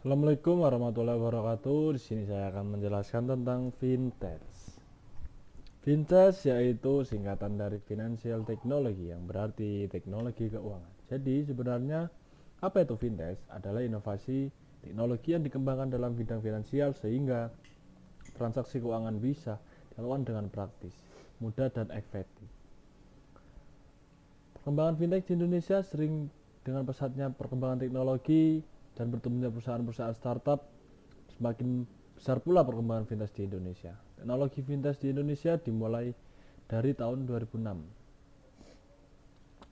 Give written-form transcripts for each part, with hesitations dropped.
Assalamualaikum warahmatullahi wabarakatuh. Di sini saya akan menjelaskan tentang fintech. Fintech yaitu singkatan dari financial technology yang berarti teknologi keuangan. Jadi sebenarnya apa itu fintech? Adalah inovasi teknologi yang dikembangkan dalam bidang finansial sehingga transaksi keuangan bisa dilakukan dengan praktis, mudah dan efektif. Perkembangan fintech di Indonesia sering dengan pesatnya perkembangan teknologi dan bertumbuhnya perusahaan-perusahaan startup, semakin besar pula perkembangan fintech di Indonesia. Teknologi fintech di Indonesia dimulai dari tahun 2006.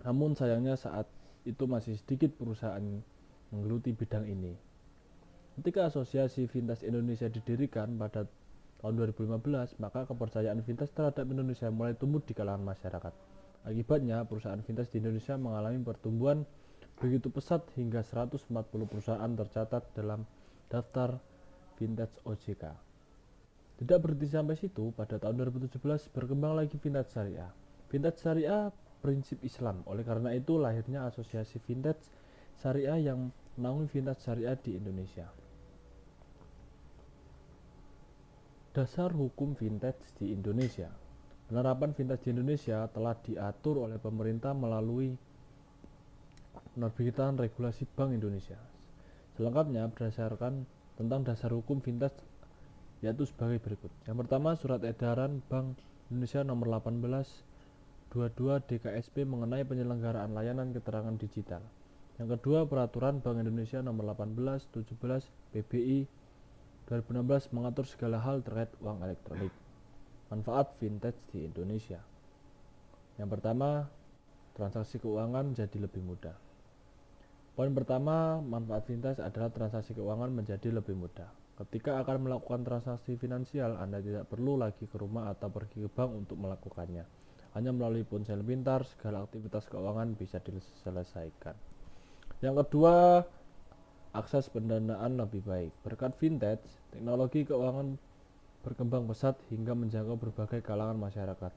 Namun sayangnya saat itu masih sedikit perusahaan menggeluti bidang ini. Ketika Asosiasi Fintech Indonesia didirikan pada tahun 2015, maka kepercayaan fintech terhadap Indonesia mulai tumbuh di kalangan masyarakat. Akibatnya, perusahaan fintech di Indonesia mengalami pertumbuhan begitu pesat hingga 140 perusahaan tercatat dalam daftar fintech OJK. Tidak berhenti sampai situ, pada tahun 2017 berkembang lagi fintech syariah. Fintech syariah prinsip Islam, oleh karena itu lahirnya Asosiasi Fintech Syariah yang menaungi fintech syariah di Indonesia. Dasar hukum fintech di Indonesia. Penerapan fintech di Indonesia telah diatur oleh pemerintah melalui penerbitan regulasi Bank Indonesia. Selengkapnya berdasarkan tentang dasar hukum fintech yaitu sebagai berikut. Yang pertama, Surat Edaran Bank Indonesia nomor 18/22 DKSP mengenai penyelenggaraan layanan keterangan digital. Yang kedua, Peraturan Bank Indonesia nomor 18/17 PBI 2016 mengatur segala hal terkait uang elektronik. Manfaat fintech di Indonesia. Yang pertama, transaksi keuangan jadi lebih mudah. Poin pertama, manfaat fintech adalah transaksi keuangan menjadi lebih mudah. Ketika akan melakukan transaksi finansial, Anda tidak perlu lagi ke rumah atau pergi ke bank untuk melakukannya. Hanya melalui ponsel pintar, segala aktivitas keuangan bisa diselesaikan. Yang kedua, akses pendanaan lebih baik. Berkat fintech, teknologi keuangan berkembang pesat hingga menjangkau berbagai kalangan masyarakat.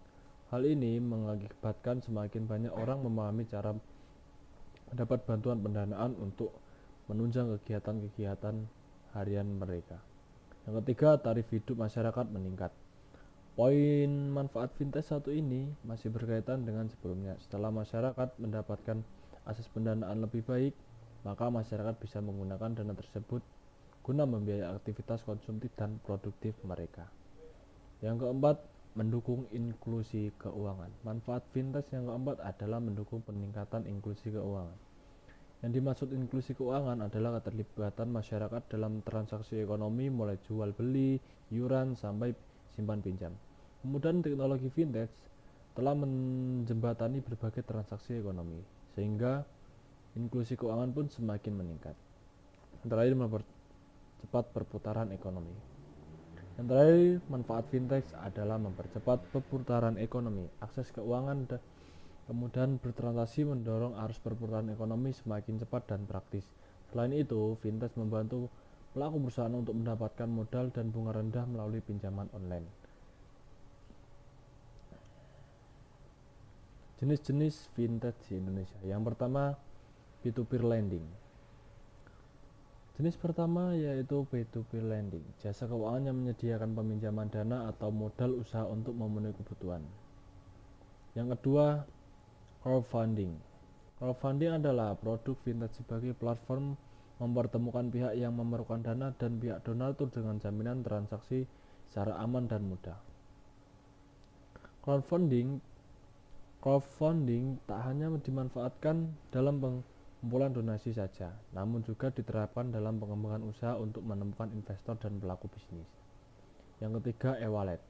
Hal ini mengakibatkan semakin banyak orang memahami cara mendapat bantuan pendanaan untuk menunjang kegiatan-kegiatan harian mereka. Yang ketiga, tarif hidup masyarakat meningkat. Poin manfaat fintech satu ini masih berkaitan dengan sebelumnya. Setelah masyarakat mendapatkan akses pendanaan lebih baik, maka masyarakat bisa menggunakan dana tersebut guna membiayai aktivitas konsumtif dan produktif mereka. Yang keempat, mendukung inklusi keuangan. Manfaat fintech yang keempat adalah mendukung peningkatan inklusi keuangan. Yang dimaksud inklusi keuangan adalah keterlibatan masyarakat dalam transaksi ekonomi mulai jual beli, iuran, sampai simpan pinjam. Kemudian teknologi fintech telah menjembatani berbagai transaksi ekonomi, sehingga inklusi keuangan pun semakin meningkat. Antara lain mempercepat perputaran ekonomi. Yang terakhir, manfaat fintech adalah mempercepat perputaran ekonomi. Akses keuangan kemudian bertransaksi mendorong arus perputaran ekonomi semakin cepat dan praktis. Selain itu, fintech membantu pelaku perusahaan untuk mendapatkan modal dan bunga rendah melalui pinjaman online. Jenis-jenis fintech di Indonesia. Yang pertama, P2P lending. Jenis pertama yaitu P2P lending, jasa keuangan yang menyediakan peminjaman dana atau modal usaha untuk memenuhi kebutuhan. Yang kedua, crowdfunding. Crowdfunding adalah produk fintech sebagai platform mempertemukan pihak yang memerlukan dana dan pihak donatur dengan jaminan transaksi secara aman dan mudah. Crowdfunding tak hanya dimanfaatkan dalam pengumpulan donasi saja, namun juga diterapkan dalam pengembangan usaha untuk menemukan investor dan pelaku bisnis. Yang ketiga, e-wallet.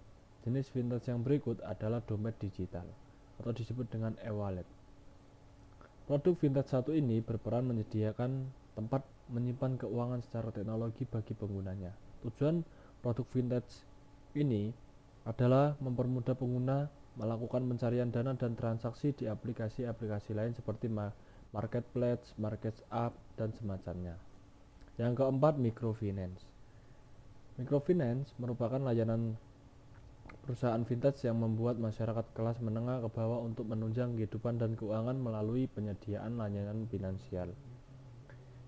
Jenis fintech yang berikut adalah dompet digital atau disebut dengan e-wallet. Produk fintech satu ini berperan menyediakan tempat menyimpan keuangan secara teknologi bagi penggunanya. Tujuan produk fintech ini adalah mempermudah pengguna melakukan pencarian dana dan transaksi di aplikasi-aplikasi lain seperti marketplace, market app, dan semacamnya. Yang keempat, microfinance. Microfinance merupakan layanan perusahaan fintech yang membuat masyarakat kelas menengah ke bawah untuk menunjang kehidupan dan keuangan melalui penyediaan layanan finansial.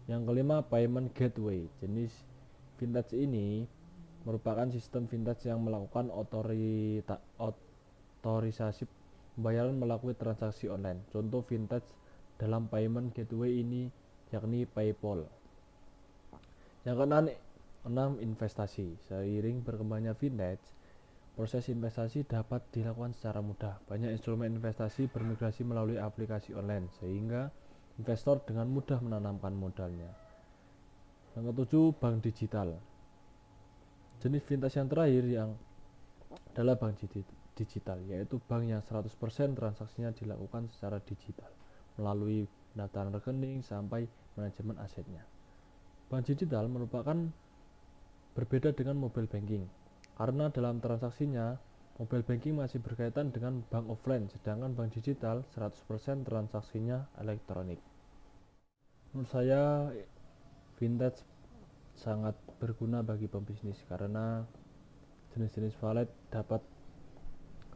Yang kelima, payment gateway. Jenis vintage ini merupakan sistem vintage yang melakukan otorisasi pembayaran melalui transaksi online. Contoh vintage dalam payment gateway ini yakni PayPal. Yang keenam, investasi. Seiring berkembangnya vintage, proses investasi dapat dilakukan secara mudah. Banyak instrumen investasi bermigrasi melalui aplikasi online sehingga investor dengan mudah menanamkan modalnya. Yang ketujuh, bank digital. Jenis vintage yang terakhir adalah bank digital, yaitu bank yang 100% transaksinya dilakukan secara digital melalui pendaftaran rekening sampai manajemen asetnya. Bank digital merupakan berbeda dengan mobile banking karena dalam transaksinya mobile banking masih berkaitan dengan bank offline, sedangkan bank digital 100% transaksinya elektronik. Menurut saya vintage sangat berguna bagi pembisnis karena jenis-jenis wallet dapat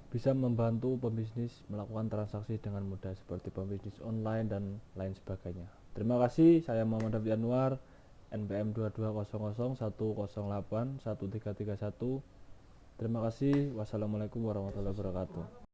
bisa membantu pembisnis melakukan transaksi dengan mudah seperti pembisnis online dan lain sebagainya. Terima kasih, saya Muhammad David Anwar, NPM 220010811331. Terima kasih. Wassalamualaikum warahmatullahi wabarakatuh.